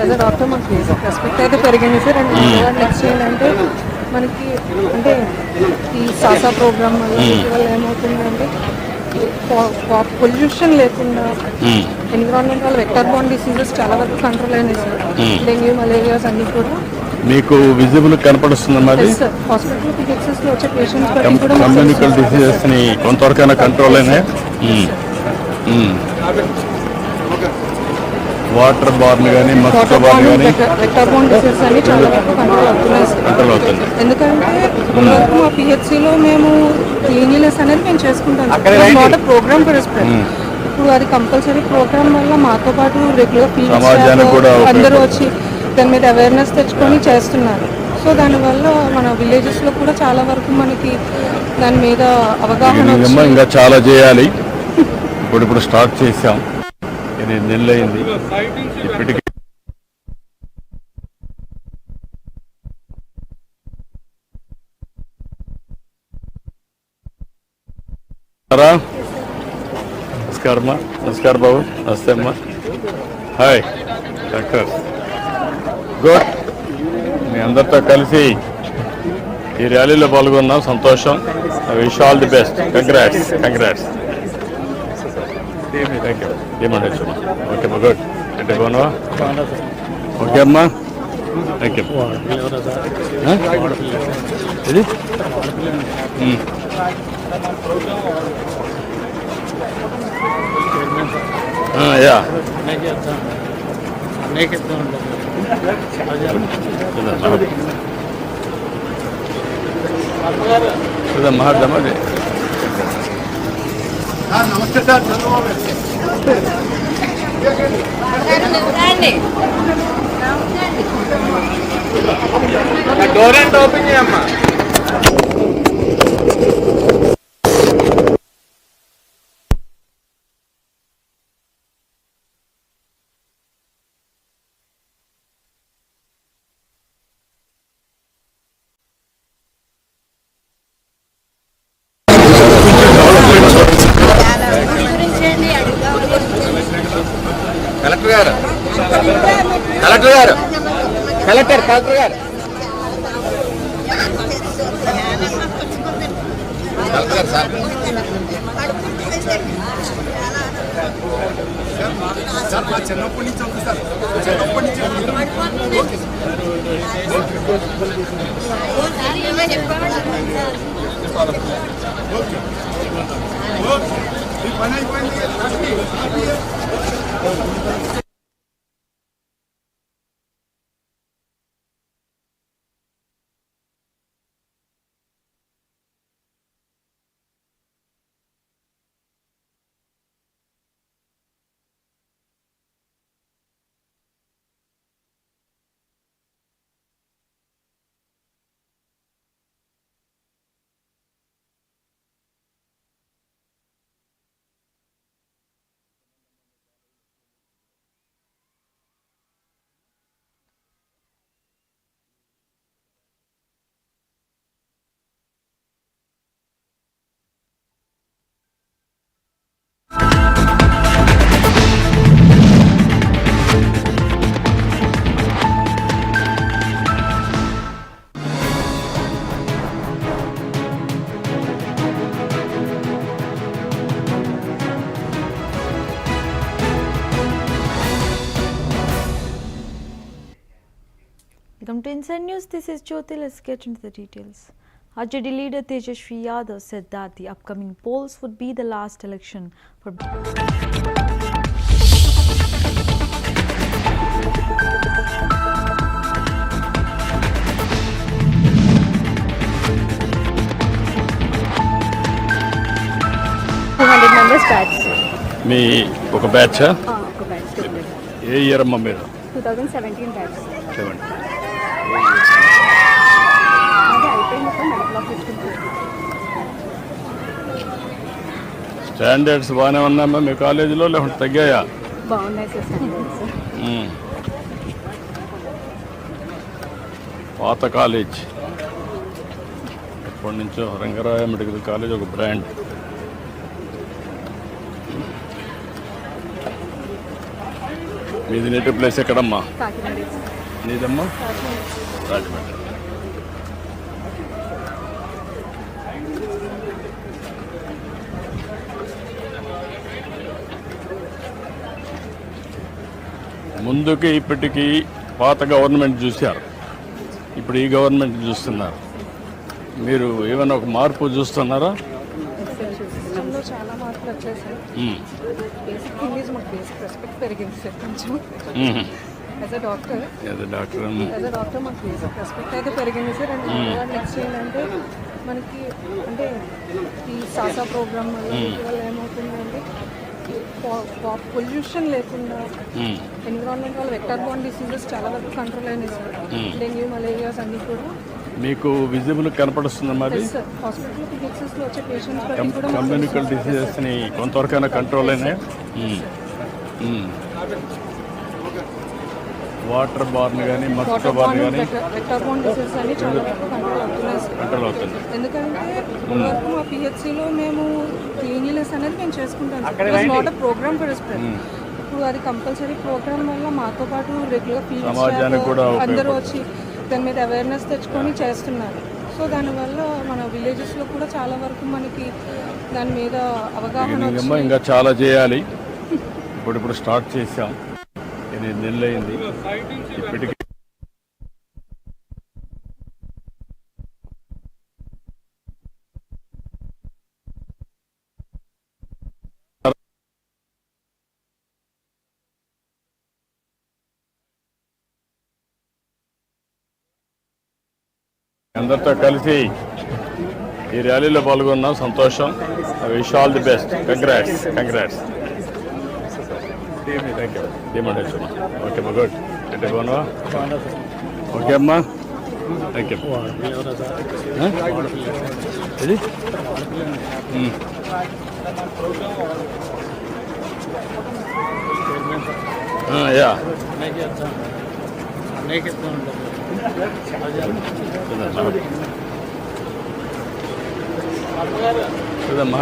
As a doctor మనకి respect అయితే పెరిగింది సార్. అండ్ నెక్స్ట్ ఏంటంటే మనకి అంటే ఈ సాసా ప్రోగ్రామ్ వల్ల వీటి వల్ల ఏమవుతుందంటే పొల్యూషన్ లేకుండా ఎన్విరాన్మెంట్ వల్ల వెక్టర్ బాండ్ డిసీజెస్ చాలా వరకు కంట్రోల్ అయినాయి సార్. డెంగ్యూ, మలేరియాస్ అన్ని కూడా మీకు విజిబుల్ కనపడుతుంది. హాస్పిటల్ పిహెచ్ఎస్ లో వచ్చే పేషెంట్స్ కూడా కమ్యూనికల్ డిసీజెస్ ని కొంతవరకైనా కంట్రోల్ అయినాయి. వాటర్ బార్న్ కానీ మస్కిటో బార్న్ కానీ వెక్టర్ బాండ్ డిసీజెస్ అన్ని చాలా వరకు కంట్రోల్ అవుతుంది. ఎందుకంటే ఇప్పటివరకు మా పిహెచ్సిలో మేము క్లీన్లీనెస్ అనేది మేము చేసుకుంటాం. నాట్ ప్రోగ్రామ్ ఇప్పుడు అది కంపల్సరీ ప్రోగ్రామ్ వల్ల మాతో పాటు రెగ్యులర్ అందరూ వచ్చి దాని మీద అవేర్నెస్ తెచ్చుకొని చేస్తున్నారు. సో దానివల్ల మన విలేజెస్లో కూడా చాలా వరకు మనకి దాని మీద అవగాహన ఇంకా చాలా చేయాలి. ఇప్పుడు స్టార్ట్ చేసాం, 8 నెలలు అయింది. ఇప్పటికీ నమస్కారం బాబు. నమస్తే అమ్మా. Hi doctor. గుడ్. మీ అందరితో కలిసి ఈ ర్యాలీలో పాల్గొన్నాం, సంతోషం. Wish all the best. Congrats. Thank you. ఏమండొచ్చు. ఓకే అమ్మా. గుడ్. అంటే బాగున్నావా? ఓకే అమ్మా. Thank you. ఇది యా మాట్లాడదామా? నమస్తే సార్. డోర్ అండ్ ఓపెన్ చేయమ్మా. కలెక్టర్ గారు సార్ చిన్నప్పటి నుంచి ఉంది సార్. చిన్నప్పటి నుంచి పని అయిపోయింది. Welcome to Inside News. This is Jyoti. Let's get into the details. RJD leader Tejashwi Yadav said that the upcoming polls would be the last election for members batch. మీ ఒక batch ఒక batch. ఏ year అమ్మా మీరు? 2017 batch. 70. Standards బాగానే ఉన్నాయమ్మా మీ కాలేజీలో, లేకుంటే తగ్గాయా? బాగున్నాయి sir standards. పాత కాలేజ్, ఎప్పటి నుంచో రంగరాయ మెడికల్ కాలేజ్ ఒక బ్రాండ్. మీది నేటివ్ ప్లేస్ ఎక్కడమ్మా? కాకినాడ. నీదమ్మా? రాజమండ్రి. ముందుకి ఇప్పటికీ పాత గవర్నమెంట్ చూశారు, ఇప్పుడు ఈ గవర్నమెంట్ చూస్తున్నారు. మీరు ఏమైనా ఒక మార్పు చూస్తున్నారా? సిస్టంలో చాలా మార్పులు వచ్చాయి సార్. బేసిక్ ఇంగ్లీష్ మాకు బేసిక్ రెస్పెక్ట్ పెరిగింది సార్ కొంచెం. యాజ్ అ డాక్టర్ మాకు బేసిక్ రెస్పెక్ట్ అయితే పెరిగింది సార్. అండ్ నెక్స్ట్ ఏంటంటే మనకి అంటే ఈ సాసా ప్రోగ్రామ్ వల్ల ఏమవుతుందంటే పొల్యూషన్ లేకుండా ఎన్విరాన్మెంట్ వల్ల వెక్టర్ బోర్న్ డిసీజెస్ చాలా వరకు కంట్రోల్ అయినాయి సార్. డెంగ్యూ, మలేరియాస్ అన్నీ కూడా మీకు విజిబుల్ కనపడుతుంది మరి. హాస్పిటల్ పిహెచ్ఎస్లో వచ్చే పేషెంట్స్ కూడా కమ్యూనికల్ డిసీజెస్ని కొంతవరకైనా కంట్రోల్ అయినాయి. వాటర్ బార్న్ కానీ మస్కిటో బార్న్ కానీ వెక్టర్ బోర్న్ డిసీజెస్ అన్ని చాలా వరకు కంట్రోల్ అవుతుంది. ఎందుకంటే ఇప్పటి వరకు మా పిహెచ్సిలో మేము క్లీన్లీనెస్ అనేది మేము చేసుకుంటాం. Not a programme for spread. ఇప్పుడు అది కంపల్సరీ ప్రోగ్రామ్ వల్ల మాతో పాటు రెగ్యులర్ సమాజానికి కూడా అందరూ వచ్చి దాని మీద అవేర్నెస్ తెచ్చుకొని చేస్తున్నారు. సో దానివల్ల మన విలేజెస్లో కూడా చాలా వరకు మనకి దాని మీద అవగాహన ఇంకా చాలా చేయాలి. ఇప్పుడు స్టార్ట్ చేసాం, 8 నెలలు అయింది. ఇప్పటికీ అందరితో కలిసి ఈ ర్యాలీలో పాల్గొన్నాం, సంతోషం. Wish all the best. Congrats. Thank you. Okay అమ్మా, గుడ్. అంటే బాగున్నావా? ఓకే అమ్మా, థ్యాంక్ యూ. ఇది యా చూదమ్మా.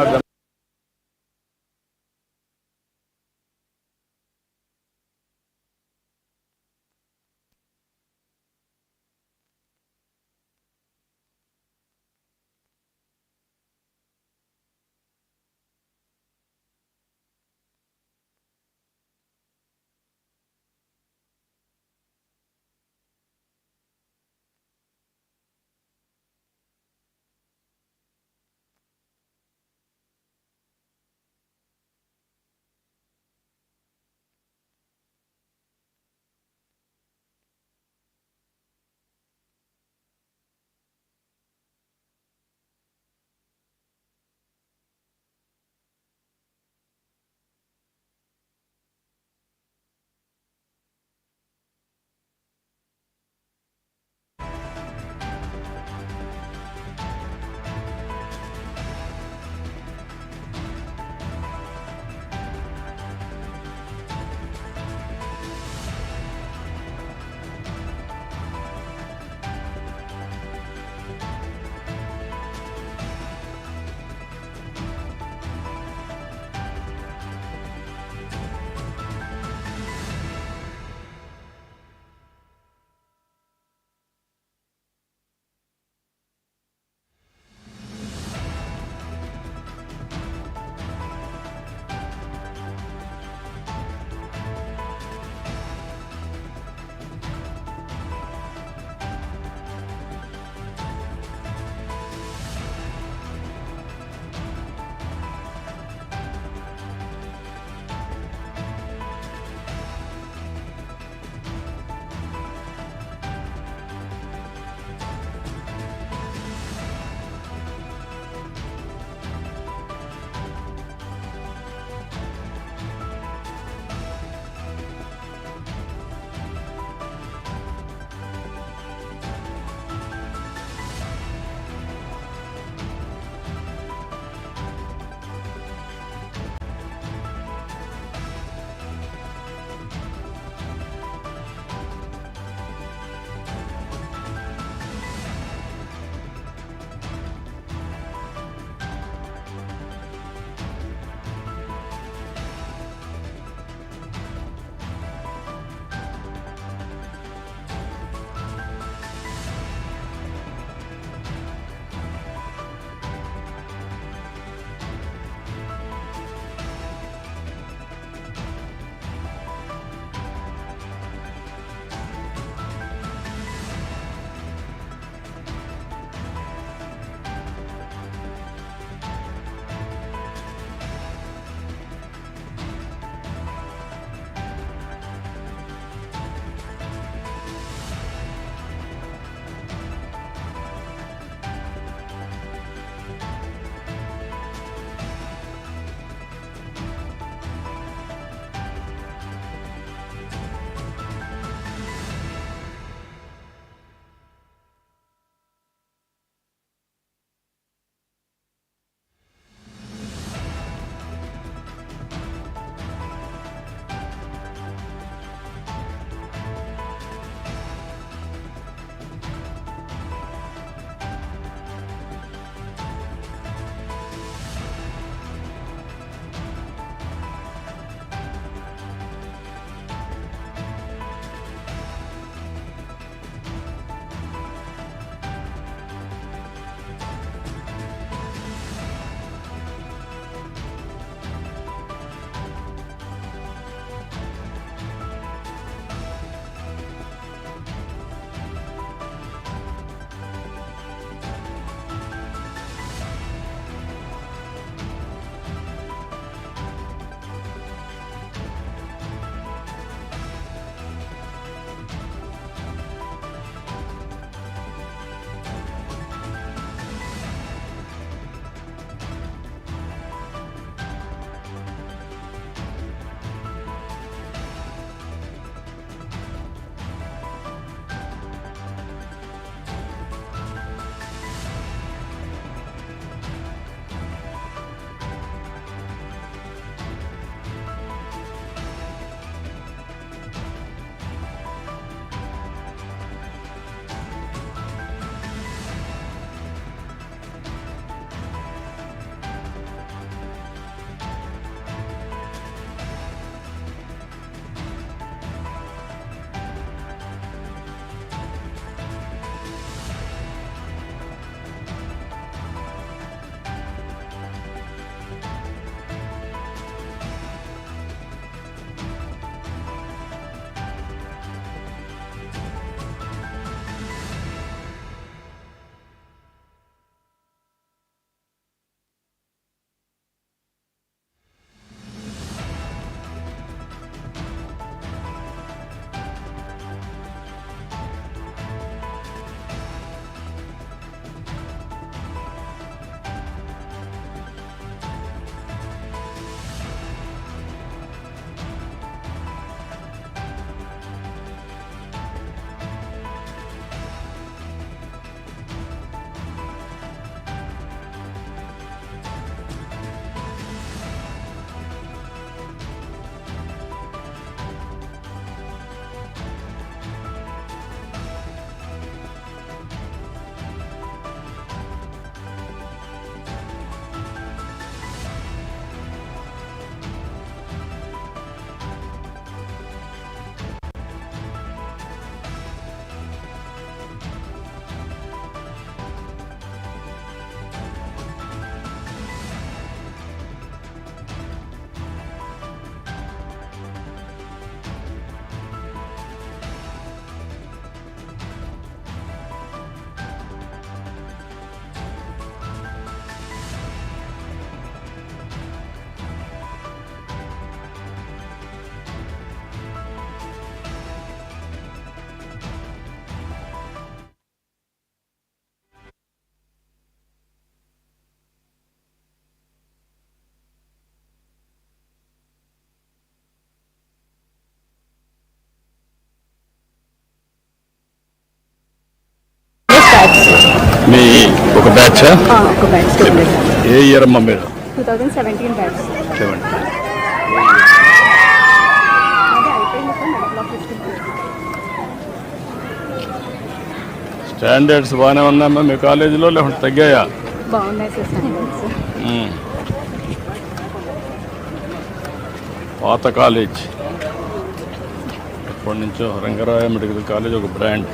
మీ ఒక బ్యాచ్ ఒక బ్యాచ్ ఏ ఇయర్ అమ్మా మీరు 2017 బ్యాచ్ 70 స్టాండర్డ్స్ బాగానే ఉన్నాయమ్మా మీ కాలేజీలో లేకుంటే తగ్గాయా? బాగున్నాయి సార్ స్టాండర్డ్స్. పాత కాలేజ్ ఎప్పటి నుంచో రంగరాయ మెడికల్ కాలేజ్ ఒక బ్రాండ్.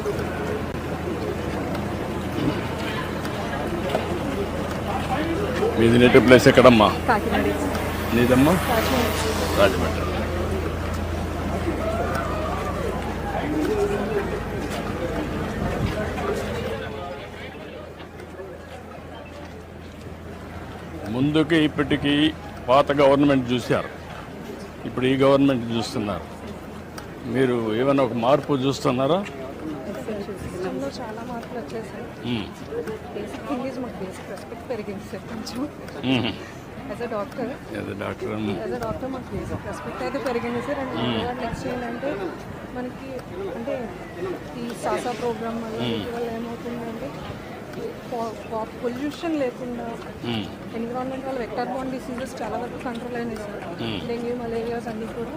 మీది నేటివ్ ప్లేస్ ఎక్కడమ్మా? కాకినాడ నీదమ్మా? రాజమండ్రి. ముందుకి ఇప్పటికీ పాత గవర్నమెంట్ చూశారు, ఇప్పుడు ఈ గవర్నమెంట్ చూస్తున్నారు. మీరు ఏమైనా ఒక మార్పు చూస్తున్నారా? సిస్టంలో చాలా మార్పులు వచ్చేసాయి. బేసిక్ థింగ్ ఈజ్ మాకు బేసిక్ రెస్పెక్ట్ పెరిగింది సార్ కొంచెం. యాజ్ అ డాక్టర్ మాకు బేసిక్ రెస్పెక్ట్ అయితే పెరిగింది సార్. అండ్ నెక్స్ట్ ఏంటంటే మనకి అంటే ఈ సాసా ప్రోగ్రామ్ వల్ల ఏమవుతుందంటే పొల్యూషన్ లేకుండా ఎన్విరాన్మెంట్ వల్ల వెక్టర్ బార్న్ డిసీజెస్ చాలా వరకు కంట్రోల్ అయినాయి సార్. డెంగ్యూ, మలేరియాస్ అన్నీ కూడా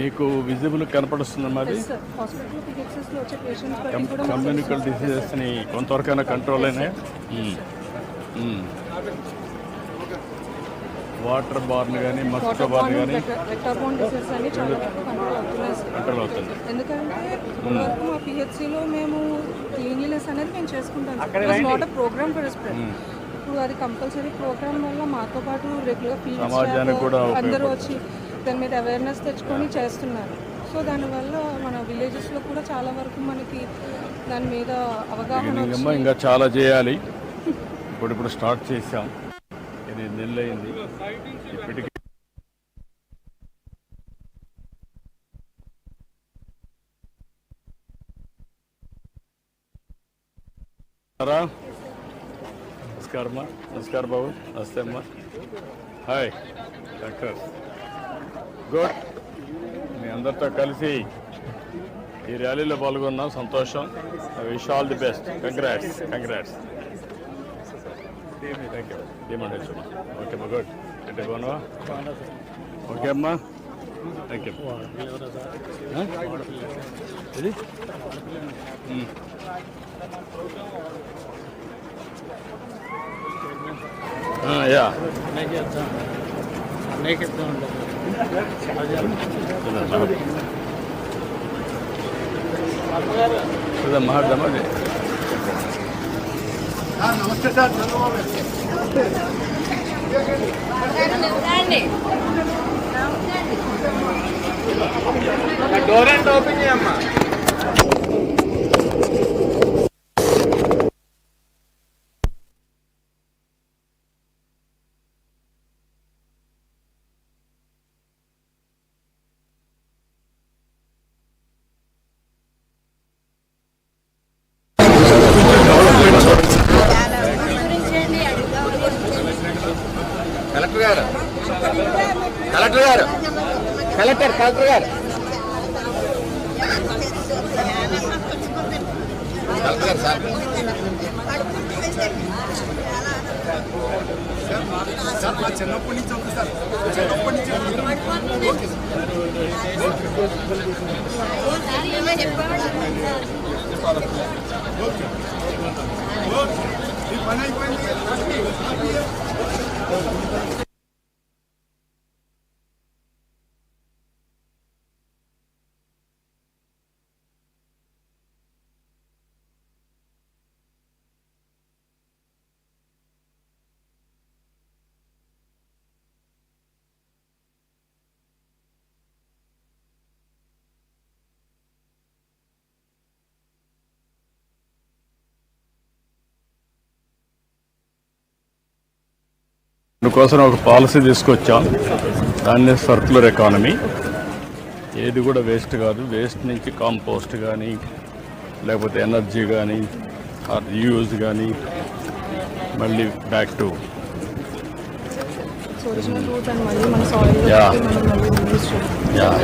మీకు విజిబుల్ కనపడుతుందమ్మా? అది హాస్పిటల్ పిహెచ్సిస్లో వచ్చే పేషెంట్స్ కూడా కమ్యూనికల్ డిసీజెస్ని కొంతవరకైనా కంట్రోల్ అయినాయి. వాటర్ బార్న్ కానీ మస్కిటో బార్న్ కానీ వెక్టర్ బార్న్ డిసీజెస్ అన్ని చాలా వరకు కంట్రోల్ అవుతున్నాయి సార్. కంట్రోల్ అవుతుంది. ఎందుకంటే ఇప్పటివరకు మా పిహెచ్సిలో మేము క్లీన్లీనెస్ అనేది మేము చేసుకుంటాం. Not a programme for spread. ఇప్పుడు అది కంపల్సరీ ప్రోగ్రామ్ వల్ల మాతో పాటు రెగ్యులర్ సమాజానికి కూడా అందరూ వచ్చి దాని మీద అవేర్నెస్ తెచ్చుకొని చేస్తున్నారు. సో దానివల్ల మన విలేజెస్లో కూడా చాలా వరకు మనకి దాని మీద అవగాహన అమ్మ ఇంకా చాలా చేయాలి. ఇప్పుడు స్టార్ట్ చేసాం, 8 నెలలు అయింది. ఇప్పటికీ నమస్కారమ్మా. నమస్కారం బాబు. నమస్తే అమ్మా. Hi doctor. గుడ్. మీ అందరితో కలిసి ఈ ర్యాలీలో పాల్గొన్నాం, సంతోషం. Wish all the best. Congrats. Thank you. Demand okay అమ్మా. గుడ్. అంటే బాగున్నావా? ఓకే అమ్మా. Thank you. ఇది యా మాట్లాడదామా? నమస్తే sir. Chandrababu door and open చేయమ్మా. కలెక్టర్ గారు సార్ మా చిన్నప్పటి నుంచి ఉంది సార్. చిన్నప్పటి నుంచి ఈ పని అయిపోయింది. అందుకోసం ఒక పాలసీ తీసుకొచ్చాం. దాన్ని సర్క్యులర్ ఎకానమీ. ఏది కూడా వేస్ట్ కాదు. వేస్ట్ నుంచి కాంపోస్ట్ కానీ లేకపోతే ఎనర్జీ కానీ ఆర్ యూజ్ కానీ మళ్ళీ బ్యాక్ టు ఒరిజినల్ రూట్ అని మళ్ళీ మన సాయిల్ యూజ్ చేయాలి.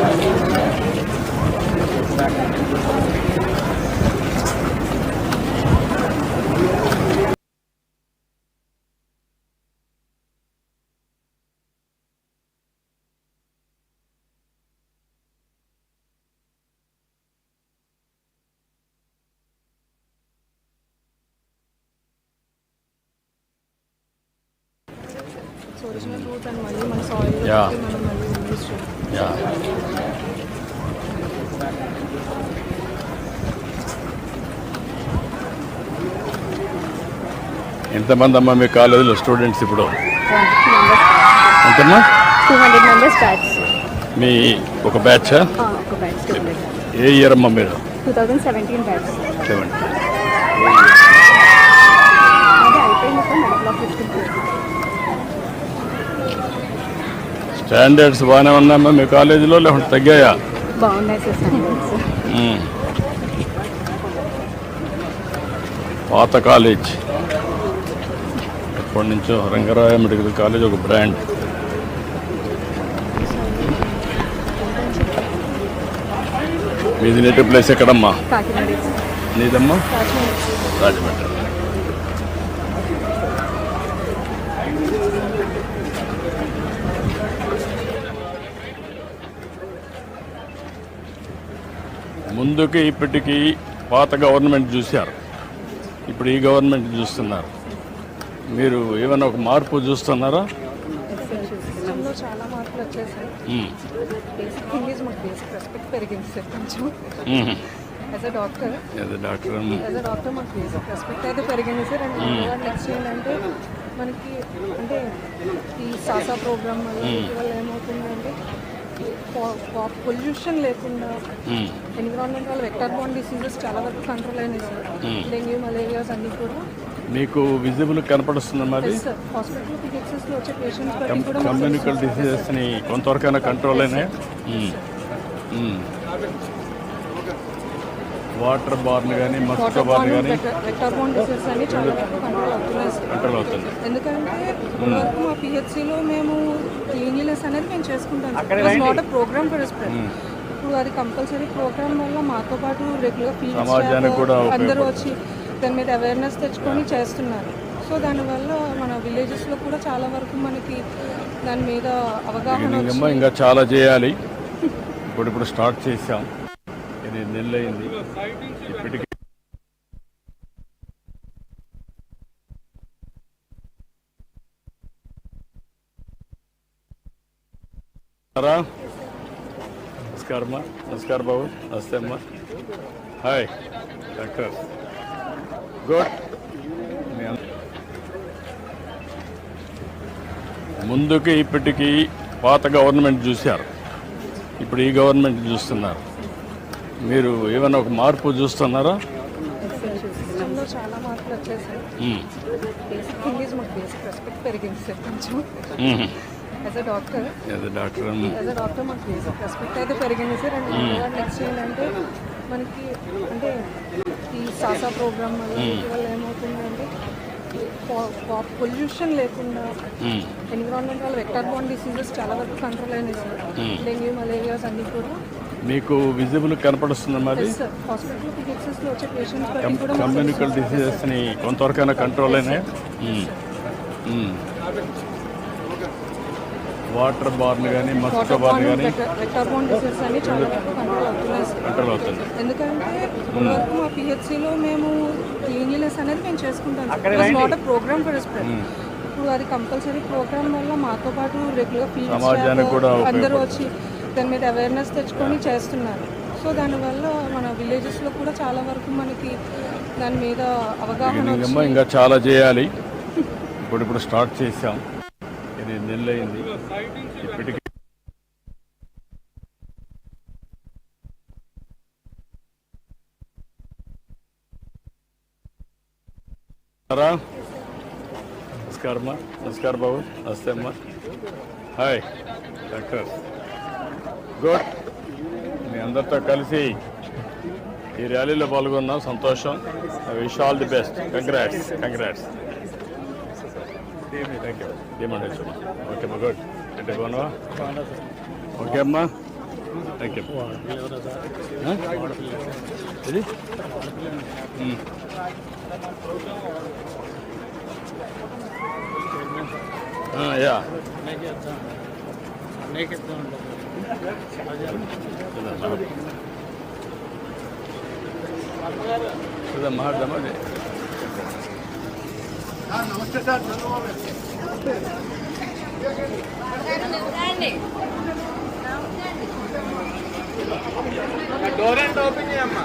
ఇట్స్ ఒరిజినల్ రూట్ అండ్ మళ్ళీ మన సాయిల్ Yeah. మనం మళ్ళీ యూజ్ చేయాలి. యా ఎంతమంది అమ్మా మీ కాలేజీలో స్టూడెంట్స్ ఇప్పుడు? ఎంతమ్మా? 200 members batch. మీ ఒక బ్యాచ్? ఒక batch 200. ఏ ఇయర్ అమ్మా మీరు? 2017 batch. 70. అదే అయిపోయింది సార్, మెడికల్ ఆఫీస్కి. స్టాండర్డ్స్ బాగానే ఉన్నాయమ్మా మీ కాలేజీలో, లేకుంటే తగ్గాయా? బాగున్నాయి సార్ స్టాండర్డ్స్. పాత కాలేజ్, ఎప్పటి నుంచో రంగరాయ మెడికల్ కాలేజ్ ఒక బ్రాండ్. మీది నేటివ్ ప్లేస్ ఎక్కడమ్మా? కాకినాడ. నీదమ్మా? రాజమండ్రి. ముందుకి ఇప్పటికీ పాత గవర్నమెంట్ చూశారు, ఇప్పుడు ఈ గవర్నమెంట్ చూస్తున్నారు. మీరు ఏమైనా ఒక మార్పు చూస్తున్నారా? సిస్టంలో చాలా మార్పులు వచ్చేసాయి. బేసిక్ థింగ్ ఈజ్ మాకు బేసిక్ రెస్పెక్ట్ పెరిగింది సార్ కొంచెం. యాజ్ అ డాక్టర్ మాకు బేసిక్ రెస్పెక్ట్ అయితే పెరిగింది సార్. అండ్ నెక్స్ట్ ఏంటంటే మనకి అంటే ఈ సాసా ప్రోగ్రామ్ వల్ల ఏమవుతుందంటే పొల్యూషన్ లేకుండా ఎన్విరాన్మెంట్ వల్ల వెక్టర్ బార్న్ డిసీజెస్ చాలా వరకు కంట్రోల్ అయినాయి సార్. డెంగ్యూ, మలేరియాస్ అన్నీ కూడా మీకు విజిబుల్ కనపడుతుందమ్మా? అది హాస్పిటల్ పిహెచ్ఎస్లో వచ్చే పేషెంట్స్ కూడా కమ్యూనికల్ డిసీజెస్ని కొంతవరకైనా కంట్రోల్ అయినాయి. వాటర్ బార్న్ కానీ మస్కిటో బార్న్ కానీ వెక్టర్ బార్న్ డిసీజెస్ అన్ని చాలా వరకు కంట్రోల్ అవుతున్నాయి సార్. కంట్రోల్ అవుతుంది. ఎందుకంటే ఇప్పటివరకు మా పిహెచ్సిలో మేము క్లీన్లీనెస్ అనేది మేము చేసుకుంటాం. It not a programme for spread. ఇప్పుడు అది కంపల్సరీ ప్రోగ్రామ్ వల్ల మాతో పాటు రెగ్యులర్ సమాజానికి కూడా అందరూ వచ్చి దాని మీద అవేర్నెస్ తెచ్చుకొని చేస్తున్నారు. సో దానివల్ల మన విలేజెస్లో కూడా చాలా వరకు మనకి దాని మీద అవగాహన అమ్మా ఇంకా చాలా చేయాలి. ఇప్పుడు స్టార్ట్ చేసాం, ఇది నెల్లయింది. ఇప్పటికీ నమస్కారమ్మా. నమస్కారం బాబు. నమస్తే అమ్మా. Hi doctor. గుడ్. ముందుకి ఇప్పటికీ పాత గవర్నమెంట్ చూశారు, ఇప్పుడు ఈ గవర్నమెంట్ చూస్తున్నారు. మీరు ఏమైనా ఒక మార్పు చూస్తున్నారా? సిస్టంలో చాలా మార్పులు వచ్చేసాయి. బేసిక్ థింగ్ ఈజ్ మాకు బేసిక్ రెస్పెక్ట్ పెరిగింది సార్ కొంచెం. యాజ్ అ డాక్టర్ మాకు బేసిక్ రెస్పెక్ట్ అయితే పెరిగింది సార్. అండ్ నెక్స్ట్ ఏంటంటే మనకి అంటే ఈ సాసా ప్రోగ్రామ్ వల్ల ఏమవుతుందంటే పొల్యూషన్ లేకుండా ఎన్విరాన్మెంట్ వల్ల వెక్టర్ బార్న్ డిసీజెస్ చాలా వరకు కంట్రోల్ అయినాయి సార్. డెంగ్యూ, మలేరియాస్ అన్నీ కూడా మీకు విజిబుల్ కనపడుతుందమ్మా? అది హాస్పిటల్ పిహెచ్ఎస్లో వచ్చే పేషెంట్స్ కూడా కమ్యూనికల్ డిసీజెస్ని కొంతవరకైనా కంట్రోల్ అయినాయి. వాటర్ బార్న్ కానీ మస్కిటో బార్న్ కానీ వెక్టర్ బార్న్ డిసీజెస్ అన్ని చాలా వరకు కంట్రోల్ అవుతున్నాయి సార్. కంట్రోల్ అవుతుంది. ఎందుకంటే ఇప్పటివరకు మా పిహెచ్సిలో మేము క్లీన్లీనెస్ అనేది మేము చేసుకుంటాం. It not a programme for spread. ఇప్పుడు అది కంపల్సరీ ప్రోగ్రామ్ వల్ల మాతో పాటు రెగ్యులర్ సమాజానికి కూడా అందరూ వచ్చి దాని మీద అవేర్నెస్ తెచ్చుకొని చేస్తున్నారు. సో దానివల్ల మన విలేజెస్లో కూడా చాలా వరకు మనకి దాని మీద అవగాహన ఇంకా చాలా చేయాలి. ఇప్పుడు స్టార్ట్ చేసాం, ఇది నెల్లయింది. ఇప్పటికీ నమస్కారమ్మా. నమస్కారం బాబు. నమస్తే అమ్మా. Hi doctor. గుడ్. మీ అందరితో కలిసి ఈ ర్యాలీలో పాల్గొన్నాం, సంతోషం. Wish all the best. Congrats. Thank you. ఏమండి ఓకే అమ్మా. గుడ్. అంటే బాగున్నావా? ఓకే అమ్మా. Thank you. ఇది యా మాట్లాడదామా? నమస్తే sir. Chandrababu door and open చేయమ్మా.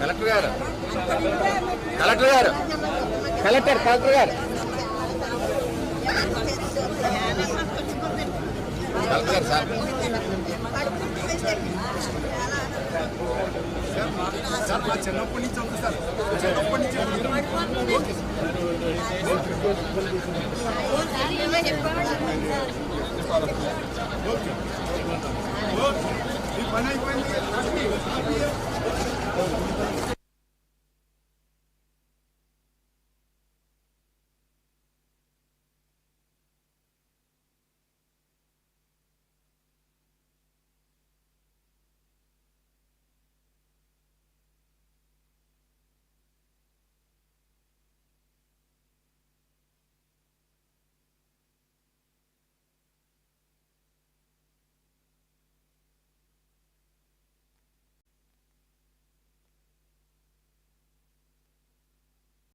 కలెక్టర్ గారు కలెక్టర్ గారు కలెక్టర్ కలెక్టర్ గారు కలెక్టర్ సార్ సార్ మా చిన్నప్పటి నుంచి ఉంది సార్ చిన్నప్పటి నుంచి ఈ పని అయిపోయింది.